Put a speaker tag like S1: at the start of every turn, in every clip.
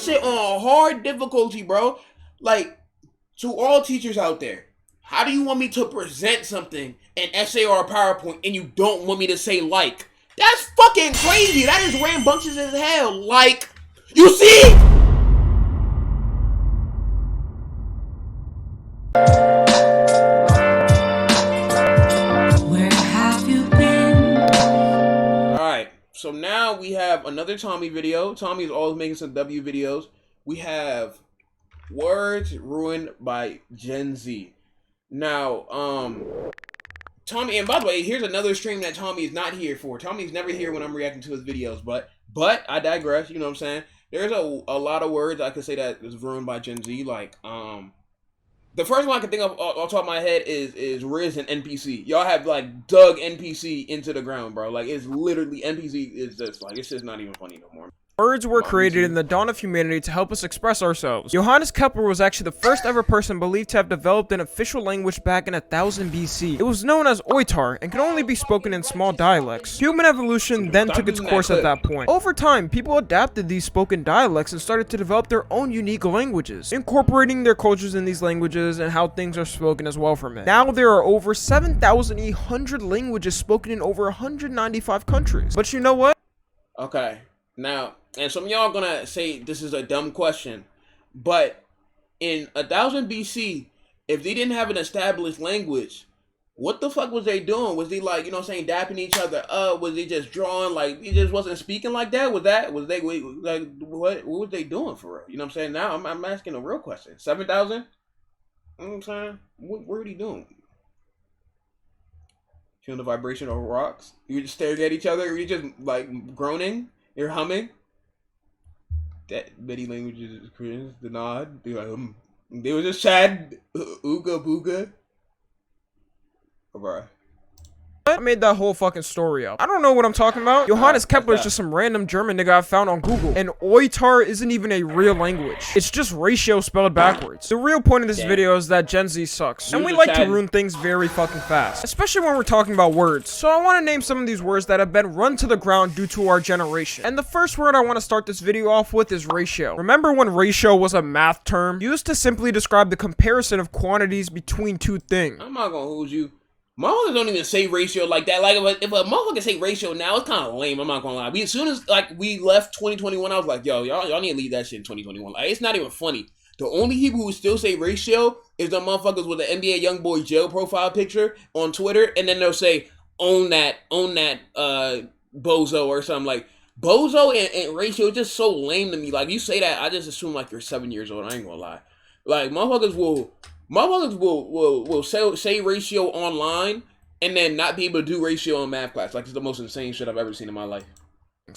S1: shit on hard difficulty, bro. Like, to all teachers out there, how do you want me to present something in essay or PowerPoint and you don't want me to say like? That's fucking crazy. That is rambunctious as hell. Like, you see?
S2: Where have you been?
S1: Alright, so now we have another Tommy video. Tommy is always making some W videos. We have words ruined by Gen Z. Now, Tommy, and by the way, here's another stream that Tommy is not here for. Tommy's never here when I'm reacting to his videos, but I digress, you know what I'm saying? There's a lot of words I could say that is ruined by Gen Z, like, the first one I can think of off the top of my head is Riz and NPC. Y'all have, like, dug NPC into the ground, bro. Like, it's literally, NPC is just, like, it's just not even funny no more.
S3: Words were created in the dawn of humanity to help us express ourselves. Johannes Kepler was actually the first ever person believed to have developed an official language back in 1000 BC. It was known as Oitar and could only be spoken in small dialects. Human evolution then took its course at that point. Over time, people adapted these spoken dialects and started to develop their own unique languages, incorporating their cultures in these languages and how things are spoken as well from it. Now there are over 7,800 languages spoken in over 195 countries. But you know what?
S1: Okay, now, and some of y'all gonna say this is a dumb question, but in 1000 BC, if they didn't have an established language, what the fuck was they doing? Was they, like, you know what I'm saying, dapping each other up? Was they just drawing, like, he just wasn't speaking like that? Was they, like, what was they doing for real? You know what I'm saying? Now I'm asking a real question. 7,000? You know what I'm saying? What were they doing? Feeling the vibration of rocks? You just staring at each other? Or you just, like, groaning? You're humming? That many languages is Koreans, the nod. They like, they were just chatting, ooga booga. Bro.
S3: I made that whole fucking story up. I don't know what I'm talking about. Johannes Kepler is just some random German nigga I found on Google. And Oitar isn't even a real language. It's just ratio spelled backwards. The real point of this video is that Gen Z sucks. And we like to ruin things very fucking fast. Especially when we're talking about words. So I want to name some of these words that have been run to the ground due to our generation. And the first word I want to start this video off with is ratio. Remember when ratio was a math term? Used to simply describe the comparison of quantities between two things.
S1: I'm not gonna hold you. Motherfuckers don't even say ratio like that. Like, if a motherfucker say ratio now, it's kind of lame. I'm not gonna lie. As soon as, like, we left 2021, I was like, yo, y'all need to leave that shit in 2021. Like, it's not even funny. The only people who still say ratio is the motherfuckers with the NBA YoungBoy jail profile picture on Twitter, and then they'll say, own that, bozo or something. Like, bozo and ratio is just so lame to me. Like, you say that, I just assume, like, you're 7 years old. I ain't gonna lie. Like, motherfuckers will say ratio online and then not be able to do ratio in math class. Like, it's the most insane shit I've ever seen in my life.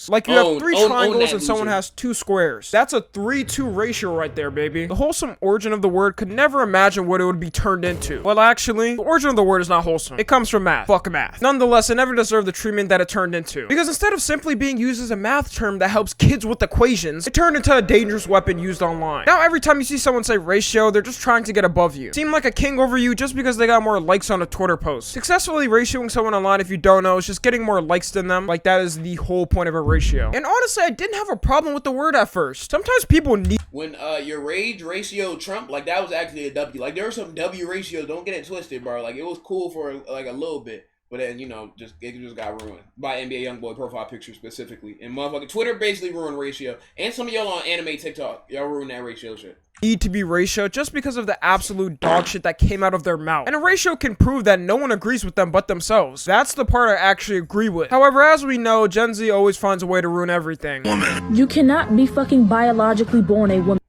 S3: Like, you have three triangles and someone has two squares. That's a 3-2 ratio right there, baby. The wholesome origin of the word could never imagine what it would be turned into. Well, actually, the origin of the word is not wholesome. It comes from math. Fuck math. Nonetheless, it never deserved the treatment that it turned into. Because instead of simply being used as a math term that helps kids with equations, it turned into a dangerous weapon used online. Now, every time you see someone say ratio, they're just trying to get above you. Seem like a king over you just because they got more likes on a Twitter post. Successfully ratioing someone online, if you don't know, is just getting more likes than them. Like, that is the whole point of a ratio. And honestly, I didn't have a problem with the word at first. Sometimes people need—
S1: when your rage ratio Trump, like, that was actually a W. Like, there were some W ratios, don't get it twisted, bro. Like, it was cool for, like, a little bit. But then, you know, it just got ruined by NBA YoungBoy profile picture specifically. And motherfucking Twitter basically ruined ratio. And some of y'all on anime TikTok, y'all ruined that ratio shit.
S3: Need to be ratio just because of the absolute dog shit that came out of their mouth. And a ratio can prove that no one agrees with them but themselves. That's the part I actually agree with. However, as we know, Gen Z always finds a way to ruin everything.
S4: Woman. You cannot be fucking biologically born a woman.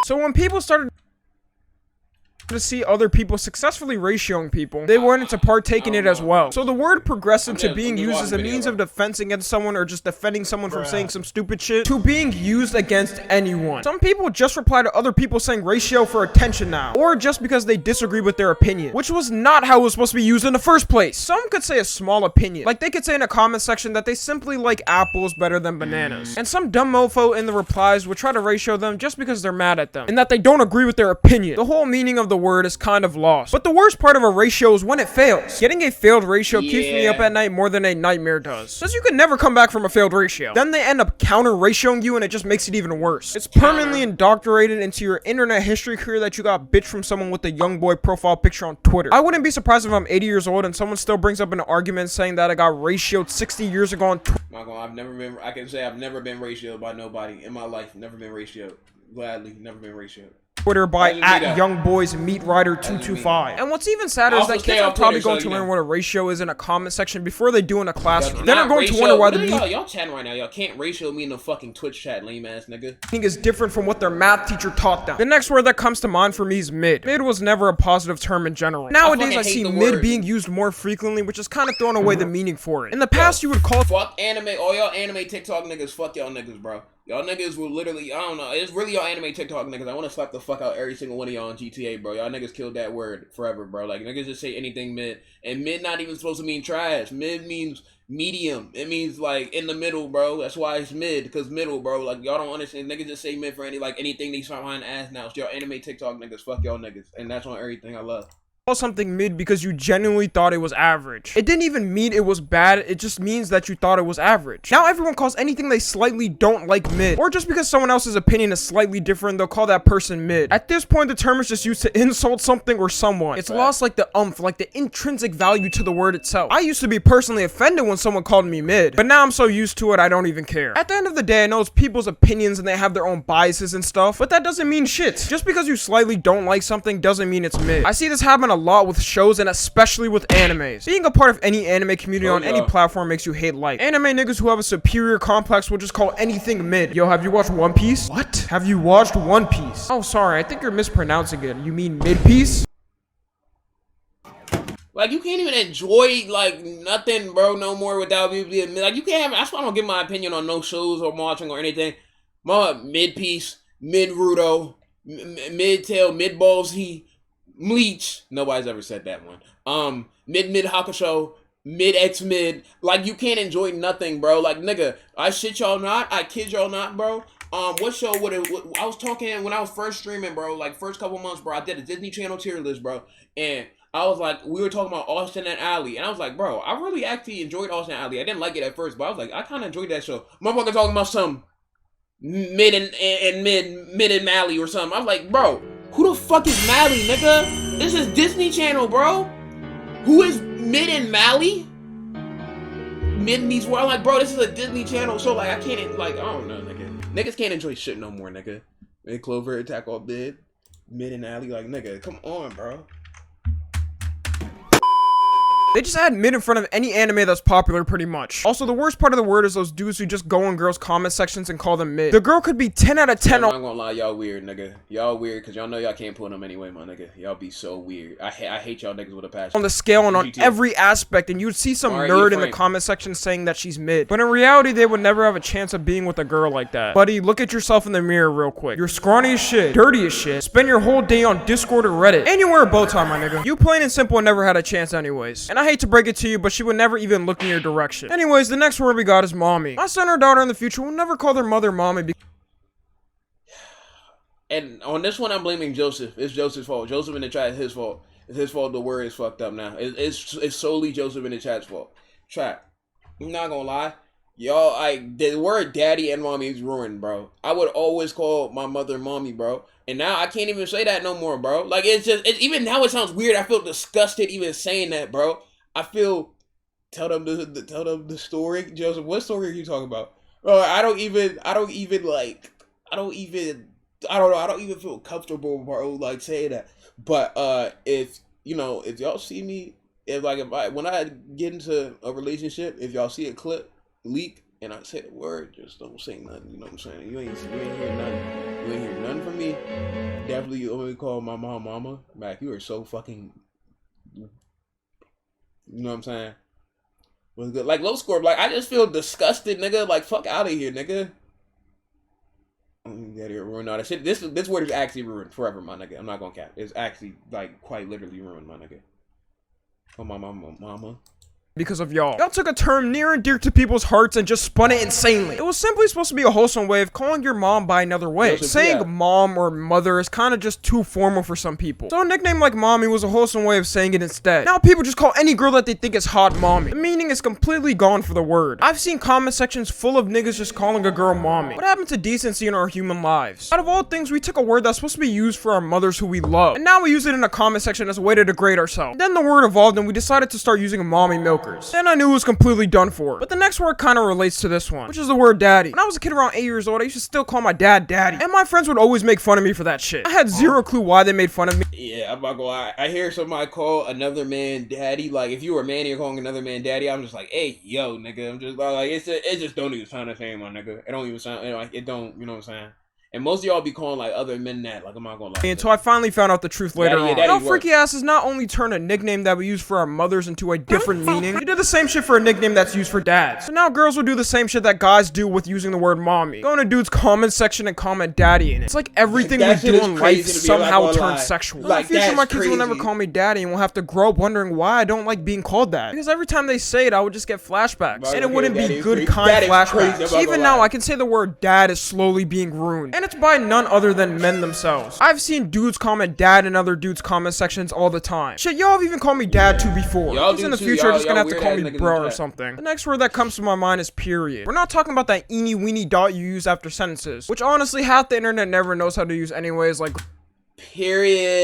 S3: So when people started to see other people successfully ratioing people, they wanted to partake in it as well. So the word progressed into being used as a means of defense against someone or just defending someone from saying some stupid shit to being used against anyone. Some people just reply to other people saying ratio for attention now, or just because they disagree with their opinion, which was not how it was supposed to be used in the first place. Some could say a small opinion, like they could say in a comment section that they simply like apples better than bananas, and some dumb mofo in the replies would try to ratio them just because they're mad at them and that they don't agree with their opinion. The whole meaning of the word is kind of lost. But the worst part of a ratio is when it fails. Getting a failed ratio keeps me up at night more than a nightmare does. Because you can never come back from a failed ratio. Then they end up counter ratioing you and it just makes it even worse. It's permanently indoctrinated into your internet history career that you got bitched from someone with a young boy profile picture on Twitter. I wouldn't be surprised if I'm 80 years old and someone still brings up an argument saying that I got ratioed 60 years ago on Twitter.
S1: I can say I've never been ratioed by nobody in my life. Never been ratioed. Gladly, never been ratioed.
S3: Twitter by @YoungBoysMeatWriter225. And what's even sadder is that kids are probably going to learn what a ratio is in a comment section before they do in a classroom. Then they're going to wonder why the meaning
S1: y'all chatting right now. Y'all can't ratio me in the fucking Twitch chat, lame ass nigga.
S3: Is different from what their math teacher taught them. The next word that comes to mind for me is mid. Mid was never a positive term in general. Nowadays I see mid being used more frequently, which is kind of throwing away the meaning for it. In the past you would call
S1: fuck anime, all y'all anime TikTok niggas, fuck y'all niggas, bro. Y'all niggas will literally, I don't know, it's really y'all anime TikTok niggas. I want to slap the fuck out every single one of y'all on GTA, bro. Y'all niggas killed that word forever, bro. Like, niggas just say anything mid. And mid not even supposed to mean trash. Mid means medium. It means, like, in the middle, bro. That's why it's mid, because middle, bro. Like, y'all don't understand. Niggas just say mid for anything they start behind ass now. It's y'all anime TikTok niggas. Fuck y'all niggas. And that's on everything I love.
S3: Something mid because you genuinely thought it was average. It didn't even mean it was bad, it just means that you thought it was average. Now everyone calls anything they slightly don't like mid, or just because someone else's opinion is slightly different, they'll call that person mid. At this point, the term is just used to insult something or someone. It's lost like the like the intrinsic value to the word itself. I used to be personally offended when someone called me mid, but now I'm so used to it I don't even care. At the end of the day, I know it's people's opinions and they have their own biases and stuff, but that doesn't mean shit. Just because you slightly don't like something doesn't mean it's mid. I see this happen a lot with shows and especially with animes. Being a part of any anime community on any platform makes you hate life. Anime niggas who have a superior complex will just call anything mid. Yo, have you watched One Piece? What? Have you watched One Piece? Oh, sorry, I think you're mispronouncing it. You mean mid-piece?
S1: Like, you can't even enjoy, like, nothing, bro, no more without me being mid. Like, you can't have, that's why I don't give my opinion on no shows or watching or anything. Mid-piece, mid-rudo, mid-tail, mid-ballsy, Bleach. Nobody's ever said that one. Mid Hakusho, mid X mid. Like, you can't enjoy nothing, bro. Like, nigga, I shit y'all not. I kid y'all not, bro. What show would it? I was talking when I was first streaming, bro. Like, first couple months, bro. I did a Disney Channel tier list, bro. And I was like, we were talking about Austin and Ally, and I was like, bro, I really actually enjoyed Austin and Ally. I didn't like it at first, but I was like, I kind of enjoyed that show. Motherfucker talking about some mid and Mally or something. I was like, bro. Who the fuck is Mally, nigga? This is Disney Channel, bro. Who is Mid and Mally? Mid meets world. Like, bro, this is a Disney Channel show. Like, I can't, like, I don't know, nigga. Niggas can't enjoy shit no more, nigga. Mid Clover, Attack on Mid and Ally. Like, nigga, come on, bro.
S3: They just add mid in front of any anime that's popular pretty much. Also, the worst part of the word is those dudes who just go in girls' comment sections and call them mid. The girl could be 10 out of 10.
S1: I'm not gonna lie, y'all weird, nigga. Y'all weird, because y'all know y'all can't put them anyway, my nigga. Y'all be so weird. I hate y'all niggas with a passion.
S3: On the scale and on every aspect, and you'd see some nerd in the comment section saying that she's mid. But in reality, they would never have a chance of being with a girl like that. Buddy, look at yourself in the mirror real quick. You're scrawny as shit, dirty as shit, spend your whole day on Discord or Reddit, and you wear a bow tie, my nigga. You plain and simple never had a chance anyways. And I hate to break it to you, but she would never even look in your direction. Anyways, the next word we got is mommy. My son or daughter in the future will never call their mother mommy.
S1: And on this one, I'm blaming Joseph. It's Joseph's fault. Joseph in the chat is his fault. It's his fault the word is fucked up now. It's solely Joseph in the chat's fault. Chat. I'm not gonna lie. Y'all, the word daddy and mommy is ruined, bro. I would always call my mother mommy, bro. And now I can't even say that no more, bro. Like, even now it sounds weird. I feel disgusted even saying that, bro. I feel... Tell them the story, Joseph. What story are you talking about? I don't even feel comfortable, bro, like saying that. But if y'all see me, when I get into a relationship, if y'all see a clip leak and I say the word, just don't say nothing. You know what I'm saying? You ain't hear nothing. You ain't hear nothing from me. Definitely, you only call my mom mama. Mac, you are so fucking. You know what I'm saying? Was good. Like, low score, like, I just feel disgusted, nigga. Like, fuck out of here, nigga. That here ruined all that shit. This word is actually ruined forever, my nigga. I'm not gonna cap. It's actually, like, quite literally ruined, my nigga. Oh, my mama.
S3: because of y'all. Y'all took a term near and dear to people's hearts and just spun it insanely. It was simply supposed to be a wholesome way of calling your mom by another way. Saying mom or mother is kind of just too formal for some people. So a nickname like mommy was a wholesome way of saying it instead. Now people just call any girl that they think is hot mommy. The meaning is completely gone for the word. I've seen comment sections full of niggas just calling a girl mommy. What happened to decency in our human lives? Out of all things, we took a word that's supposed to be used for our mothers who we love, and now we use it in a comment section as a way to degrade ourselves. Then the word evolved and we decided to start using mommy milkers. Then I knew it was completely done for. But the next word kind of relates to this one, which is the word daddy. When I was a kid around 8 years old, I used to still call my dad daddy, and my friends would always make fun of me for that shit. I had zero clue why they made fun of me.
S1: Yeah, I'm not gonna lie. I hear somebody call another man daddy. Like, if you were a man and you're calling another man daddy, I'm just like, hey, yo, nigga. I'm just like, it just don't even sound the same, my nigga. It don't even sound, like, it don't, you know what I'm saying? And most of y'all be calling like other men that, like, I'm not gonna lie.
S3: Until I finally found out the truth later on. Now, freaky asses not only turn a nickname that we use for our mothers into a different meaning, they did the same shit for a nickname that's used for dads. So now girls will do the same shit that guys do with using the word mommy. Go in a dude's comment section and comment daddy in it. It's like everything we do in life somehow turns sexual. Like, in the future, my kids will never call me daddy and will have to grow up wondering why I don't like being called that. Because every time they say it, I would just get flashbacks. And it wouldn't be good, kind flashbacks. Even now, I can say the word dad is slowly being ruined. And it's by none other than men themselves. I've seen dudes comment dad in other dudes' comment sections all the time. Shit, y'all have even called me dad too before. Because in the future, you're just gonna have to call me bro or something. The next word that comes to my mind is period. We're not talking about that eeny weeny dot you use after sentences, which honestly half the internet never knows how to use anyways, like period.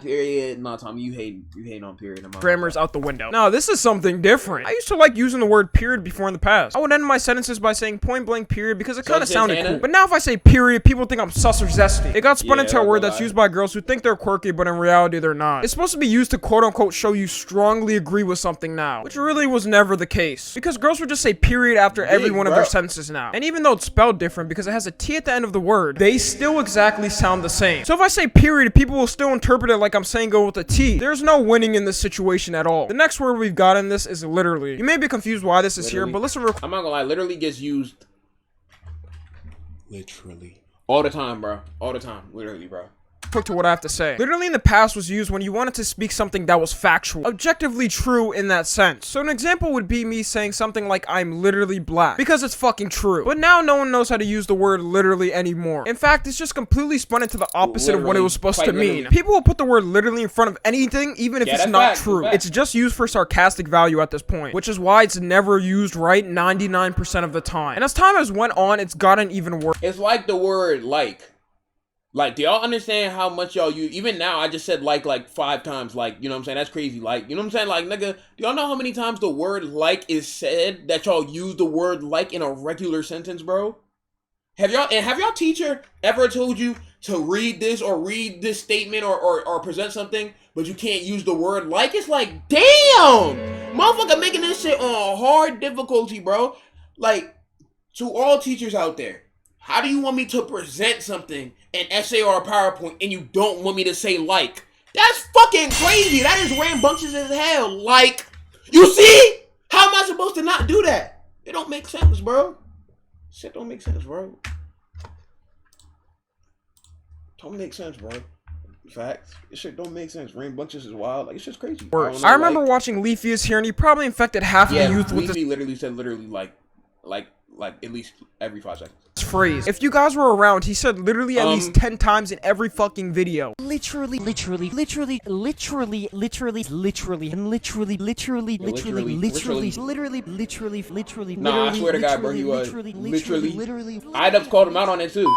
S3: Period. No, Tommy, you hate on period. Grammar's out the window. No, this is something different. I used to like using the word period before in the past. I would end my sentences by saying point blank period because it kind of sounded cool. But now if I say period, people think I'm sus or zesty. It got spun into a word that's used by girls who think they're quirky, but in reality they're not. It's supposed to be used to quote unquote show you strongly agree with something now, which really was never the case. Because girls would just say period after every one of their sentences now. And even though it's spelled different because it has a T at the end of the word, they still exactly sound the same. So if I say period, people will still interpret it like I'm saying go with a T. There's no winning in this situation at all. The next word we've got in this is literally. You may be confused why this is here, but listen real quick. I'm not gonna lie, literally gets used literally all the time, bro. All the time, literally, bro. Quick to what I have to say. Literally in the past was used when you wanted to speak something that was factual, objectively true in that sense. So an example would be me saying something like I'm literally black, because it's fucking true. But now no one knows how to use the word literally anymore. In fact, it's just completely spun into the opposite of what it was supposed to mean. People will put the word literally in front of anything, even if it's not true. It's just used for sarcastic value at this point, which is why it's never used right 99% of the time. And as time has went on, it's gotten even worse. It's like the word like. Like, do y'all understand how much y'all use? Even now, I just said like 5 times. Like, you know what I'm saying? That's crazy. Like, you know what I'm saying? Like, nigga, do y'all know how many times the word like is said that y'all use the word like in a regular sentence, bro? Have y'all teacher ever told you to read this or read this statement or present something, but you can't use the word like? It's like, damn! Motherfucker making this shit on hard difficulty, bro. Like, to all teachers out there, how do you want me to present something, an essay or a PowerPoint, and you don't want me to say like? That's fucking crazy. That is rambunctious as hell. Like, you see? How am I supposed to not do that? It don't make sense, bro. Shit don't make sense, bro. Don't make sense, bro. Facts. This shit don't make sense. Rambunctious is wild. Like, it's just crazy. I remember watching Leafy's here, and he probably infected half of the youth with this. Leafy literally said like at least every 5 seconds. Phrase. If you guys were around, he said literally at least 10 times in every fucking video. Literally, and literally, Nah, I swear to God, bro, he was. Literally. I'd have called him out on it too.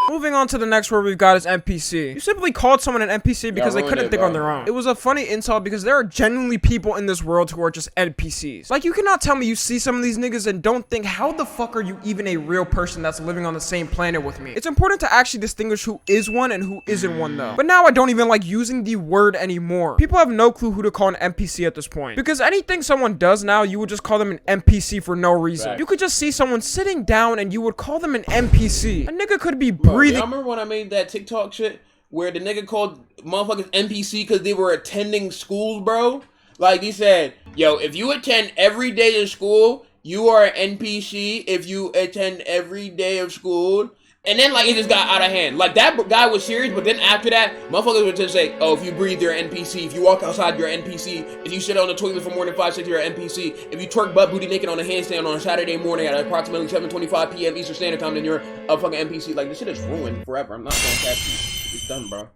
S3: Moving on to the next word we've got is NPC. You simply called someone an NPC because they couldn't think on their own. It was a funny insult because there are genuinely people in this world who are just NPCs. Like, you cannot tell me you see some of these niggas and don't think, how the fuck are you even a real person that's living on the same planet with me? It's important to actually distinguish who is one and who isn't one though. But now I don't even like using the word anymore. People have no clue who to call an NPC at this point. Because anything someone does now, you would just call them an NPC for no reason. You could just see someone sitting down and you would call them an NPC. A nigga could be breathing. I remember when I made that TikTok shit where the nigga called motherfuckers NPC because they were attending schools, bro. Like, he said, yo, if you attend every day of school, you are an NPC. If you attend every day of school
S1: And then, like, it just got out of hand. Like, that guy was serious, but then after that, motherfuckers would just say, oh, if you breathe, you're an NPC. If you walk outside, you're an NPC. If you sit on the toilet for more than 5 seconds, you're an NPC. If you twerk butt booty naked on a handstand on a Saturday morning at approximately 7:25 p.m. Eastern Standard Time, then you're a fucking NPC. Like, this shit is ruined forever. I'm not gonna catch you. It's done, bro.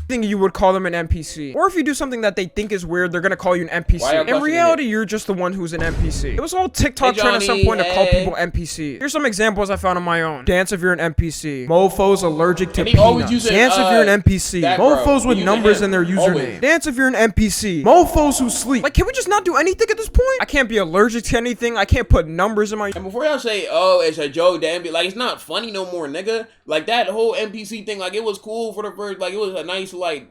S3: Think you would call them an NPC. Or if you do something that they think is weird, they're gonna call you an NPC. In reality, you're just the one who's an NPC. It was all TikTok trend at some point to call people NPC. Here's some examples I found on my own. Dance if you're an NPC. Mofo's allergic to peanuts. Dance if you're an NPC. Mofos with numbers in their username. Dance if you're an NPC. Mofos who sleep. Like, can we just not do anything at this point? I can't be allergic to anything. I can't put numbers in my...
S1: And before y'all say, oh, it's a joke, damn, like, it's not funny no more, nigga. Like, that whole NPC thing, like, it was cool for the first, like, it was a nice, like,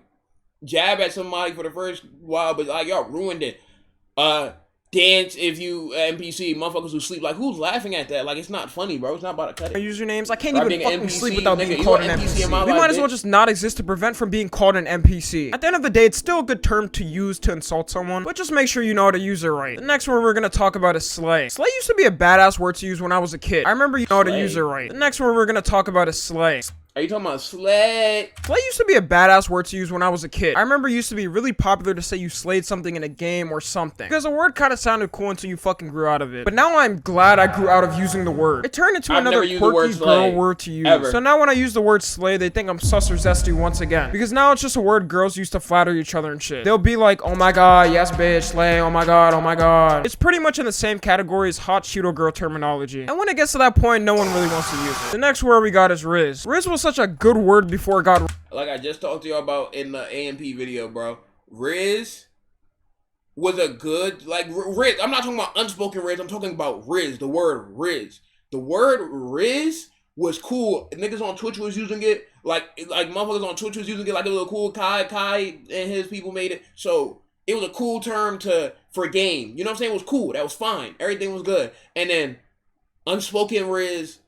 S1: jab at somebody for the first while, but like y'all ruined it. Dance if you NPC, motherfuckers who sleep. Like, who's laughing at that? Like, it's not funny, bro. It's not about to cut it.
S3: Usernames, I can't even fucking sleep without being called an NPC. We might as well just not exist to prevent from being called an NPC. At the end of the day, it's still a good term to use to insult someone, but just make sure you know how to use it right. The next one we're gonna talk about is slay. Slay used to be a badass word to use when I was a kid. I remember you know how to use it right. The next one we're gonna talk about is slay.
S1: Are you talking about slay?
S3: Slay used to be a badass word to use when I was a kid. I remember it used to be really popular to say you slayed something in a game or something, because the word kind of sounded cool until you fucking grew out of it. But now I'm glad I grew out of using the word. It turned into another quirky girl word to use. Ever. So now when I use the word slay, they think I'm sus or zesty once again, because now it's just a word girls used to flatter each other and shit. They'll be like, oh my god, yes bitch, slay, oh my god, oh my god. It's pretty much in the same category as hot Cheeto girl terminology. And when it gets to that point, no one really wants to use it. The next word we got is Riz. Riz was such a good word before it got,
S1: like I just talked to y'all about in the AMP video, bro. Riz was a good, like, Riz. I'm not talking about unspoken Riz. I'm talking about Riz. The word Riz. The word Riz was cool. Niggas on Twitch was using it. Like motherfuckers on Twitch was using it. Like, it was a cool. Kai and his people made it. So it was a cool term for game. You know what I'm saying? It was cool. That was fine. Everything was good. And then unspoken Riz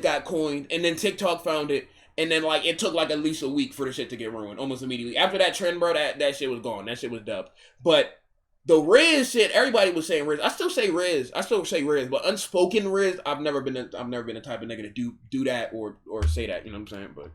S1: got coined, and then TikTok found it, and then like it took like at least a week for the shit to get ruined almost immediately. After that trend, bro, that shit was gone. That shit was dubbed. But the Riz shit, everybody was saying Riz. I still say Riz, but unspoken Riz, I've never been the type of nigga to do that or say that, you know what I'm saying? But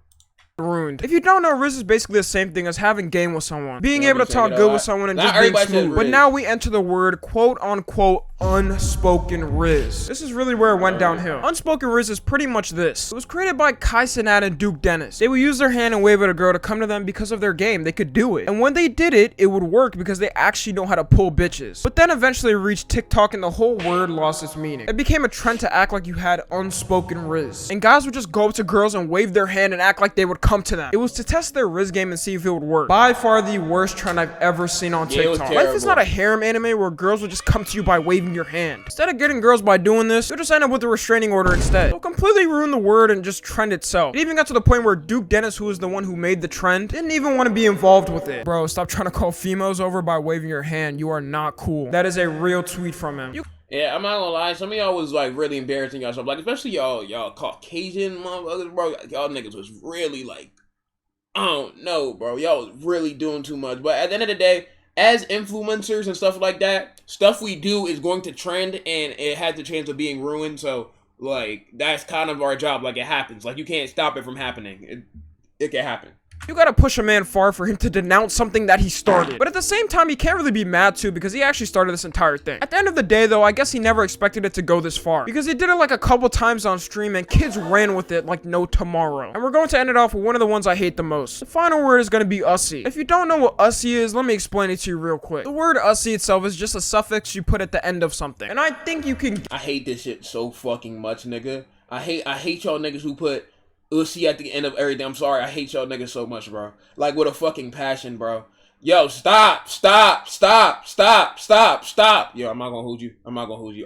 S3: ruined. If you don't know, Riz is basically the same thing as having game with someone. Being able to talk good with someone and just being smooth. But now we enter the word quote unquote unspoken Riz. This is really where it went downhill. Unspoken Riz is pretty much this. It was created by Kai Cenat and Duke Dennis. They would use their hand and wave at a girl to come to them because of their game. They could do it. And when they did it, it would work because they actually know how to pull bitches. But then eventually it reached TikTok and the whole word lost its meaning. It became a trend to act like you had unspoken Riz. And guys would just go up to girls and wave their hand and act like they would come to them. It was to test their Riz game and see if it would work. By far the worst trend I've ever seen on TikTok. Life is not a harem anime where girls will just come to you by waving your hand. Instead of getting girls by doing this, you'll just end up with a restraining order instead. It'll completely ruin the word and just trend itself. It even got to the point where Duke Dennis, who was the one who made the trend, didn't even want to be involved with it. Bro, stop trying to call females over by waving your hand. You are not cool. That is a real tweet from him.
S1: Yeah, I'm not gonna lie. Some of y'all was like really embarrassing yourself. Like, especially y'all Caucasian motherfuckers, bro. Y'all niggas was really like, I don't know, bro. Y'all was really doing too much. But at the end of the day, as influencers and stuff like that, stuff we do is going to trend and it has the chance of being ruined. So, like, that's kind of our job. Like, it happens. Like, you can't stop it from happening. It can happen.
S3: You gotta push a man far for him to denounce something that he started. But at the same time, you can't really be mad too because he actually started this entire thing. At the end of the day though, I guess he never expected it to go this far. Because he did it like a couple times on stream and kids ran with it like no tomorrow. And we're going to end it off with one of the ones I hate the most. The final word is gonna be ussy. If you don't know what ussy is, let me explain it to you real quick. The word ussy itself is just a suffix you put at the end of something. And I think you can...
S1: I hate this shit so fucking much, nigga. I hate y'all niggas who put ussy at the end of everything. I'm sorry, I hate y'all niggas so much, bro. Like, with a fucking passion, bro. Yo, stop. Yo, I'm not gonna hold you.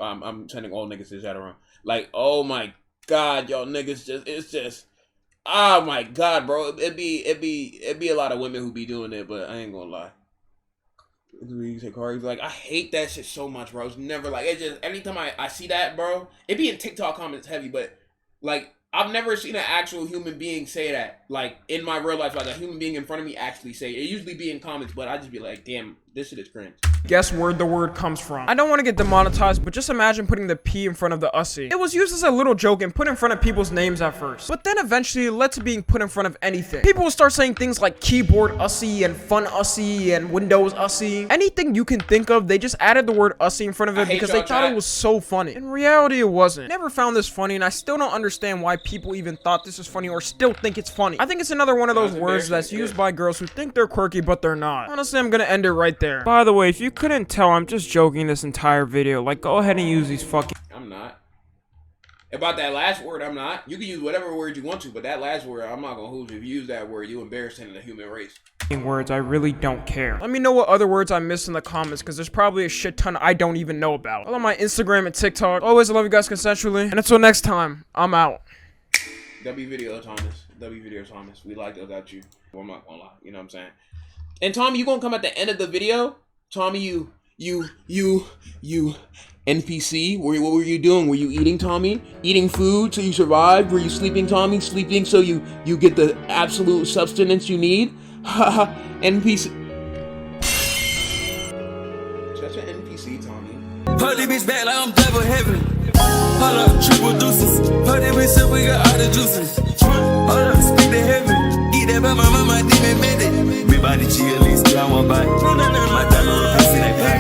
S1: I'm sending all niggas to the chat around. Like, oh my god, y'all niggas it's just, oh my god, bro. It'd be a lot of women who be doing it, but I ain't gonna lie. Like, I hate that shit so much, bro. It's never like, it just, anytime I see that, bro, it be in TikTok comments heavy, but like, I've never seen an actual human being say that, like, in my real life, like a human being in front of me actually say it. It usually be in comments, but I just be like, damn, This shit is cringe.
S3: Guess where the word comes from. I don't want to get demonetized, but just imagine putting the P in front of the ussy. It was used as a little joke and put in front of people's names at first, but then eventually it led to being put in front of anything. People will start saying things like keyboard ussy and fun ussy and Windows ussy. Anything you can think of, they just added the word ussy in front of it because they thought it was so funny. In reality, it wasn't. Never found this funny, and I still don't understand why people even thought this was funny or still think it's funny. I think it's another one of those words that's used by girls who think they're quirky, but they're not. Honestly, I'm gonna end it right there. By the way, if you couldn't tell, I'm just joking this entire video. Like, go ahead and use these fucking...
S1: I'm not. About that last word, I'm not. You can use whatever word you want to, but that last word, I'm not gonna hold you. If you use that word, you embarrassing the human race.
S3: Words, I really don't care. Let me know what other words I missed in the comments, because there's probably a shit ton I don't even know about. Follow my Instagram and TikTok. Always, I love you guys consensually. And until next time, I'm out.
S1: W Video Thomas. W Video Thomas. We like without you. Well, I'm not gonna lie. You know what I'm saying? And Tommy, you gonna come at the end of the video? Tommy, you NPC. What were you doing? Were you eating, Tommy? Eating food so you survived? Were you sleeping, Tommy? Sleeping so you get the absolute substance you need? Haha, NPC. Such an NPC, Tommy.
S5: Put the bitch back like I'm double heaven. Hold up, triple deuces. Put the bitch up, we got all the juices. Hold up, speak to heaven. Eat that by my mama, demon made it. Me body chill, at least I want bite. My dog, I see that pack.